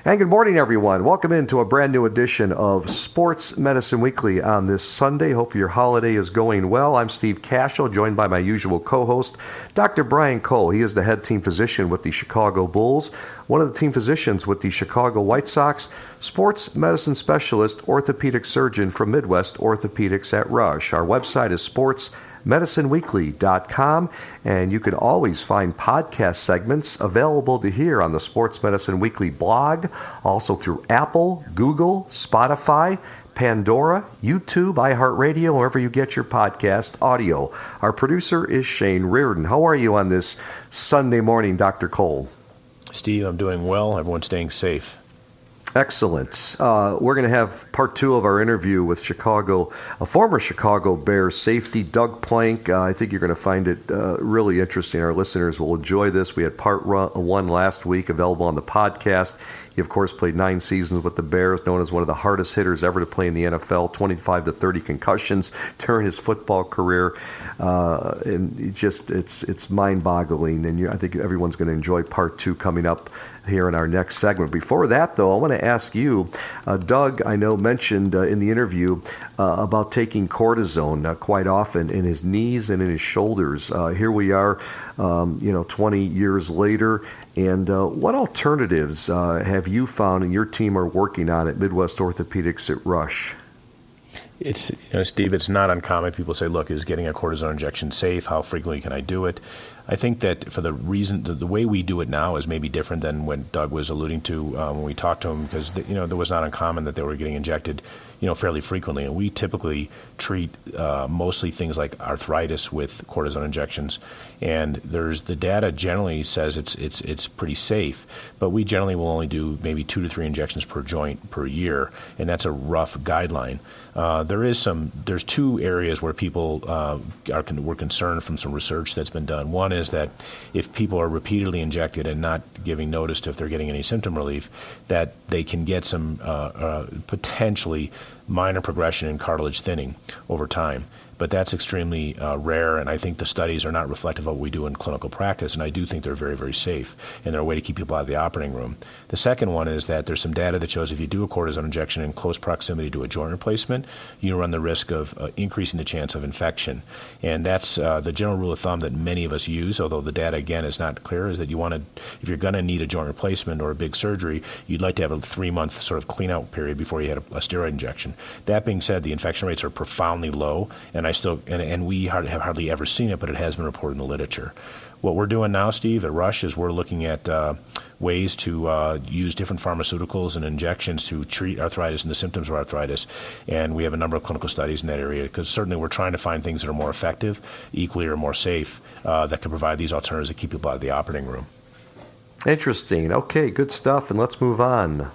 And good morning, everyone. Welcome into a brand new edition of Sports Medicine Weekly on this Sunday. Hope your holiday is going well. I'm Steve Kashul, joined by my usual co-host, Dr. Brian Cole. He is the head team physician with the Chicago Bulls, one of the team physicians with the Chicago White Sox, sports medicine specialist, orthopedic surgeon from Midwest Orthopedics at Rush. Our website is sportsmedicineweekly.com, and you can always find podcast segments available to hear on the Sports Medicine Weekly blog, also through Apple, Google, Spotify, Pandora, YouTube, iHeartRadio, wherever you get your podcast audio. Our producer is Shane Reardon. How are you on this Sunday morning, Dr. Cole? Steve, I'm doing well. Everyone's staying safe. Excellent. We're going to have part two of our interview with a former Chicago Bears safety, Doug Plank. I think you're going to find it really interesting. Our listeners will enjoy this. We had part one last week available on the podcast. He, of course, played 9 seasons with the Bears, known as one of the hardest hitters ever to play in the NFL, 25 to 30 concussions during his football career. And it's mind-boggling, and I think everyone's going to enjoy part two coming up here in our next segment. Before that, though, I want to ask you, Doug, I know, mentioned in the interview about taking cortisone quite often in his knees and in his shoulders. Here we are, 20 years later, and what alternatives have you found and your team are working on at Midwest Orthopedics at Rush? Steve, it's not uncommon. People say, look, is getting a cortisone injection safe? How frequently can I do it? I think that for the reason, the way we do it now is maybe different than when Doug was alluding to when we talked to him, because there was not uncommon that they were getting injected fairly frequently. And we typically treat mostly things like arthritis with cortisone injections. And the data generally says it's pretty safe, but we generally will only do maybe 2 to 3 injections per joint per year, and that's a rough guideline. There's 2 areas where people were concerned from some research that's been done. One is that if people are repeatedly injected and not giving notice to if they're getting any symptom relief, that they can get some potentially minor progression in cartilage thinning over time. But that's extremely rare, and I think the studies are not reflective of what we do in clinical practice, and I do think they're very, very safe, and they're a way to keep people out of the operating room. The second one is that there's some data that shows if you do a cortisone injection in close proximity to a joint replacement, you run the risk of increasing the chance of infection. And that's the general rule of thumb that many of us use, although the data, again, is not clear, is that if you're going to need a joint replacement or a big surgery, you'd like to have a 3-month sort of clean-out period before you had a steroid injection. That being said, the infection rates are profoundly low, and we have hardly ever seen it, but it has been reported in the literature. What we're doing now, Steve, at Rush is we're looking at ways to use different pharmaceuticals and injections to treat arthritis and the symptoms of arthritis. And we have a number of clinical studies in that area, because certainly we're trying to find things that are more effective, equally or more safe, that can provide these alternatives that keep people out of the operating room. Interesting. Okay, good stuff. And let's move on.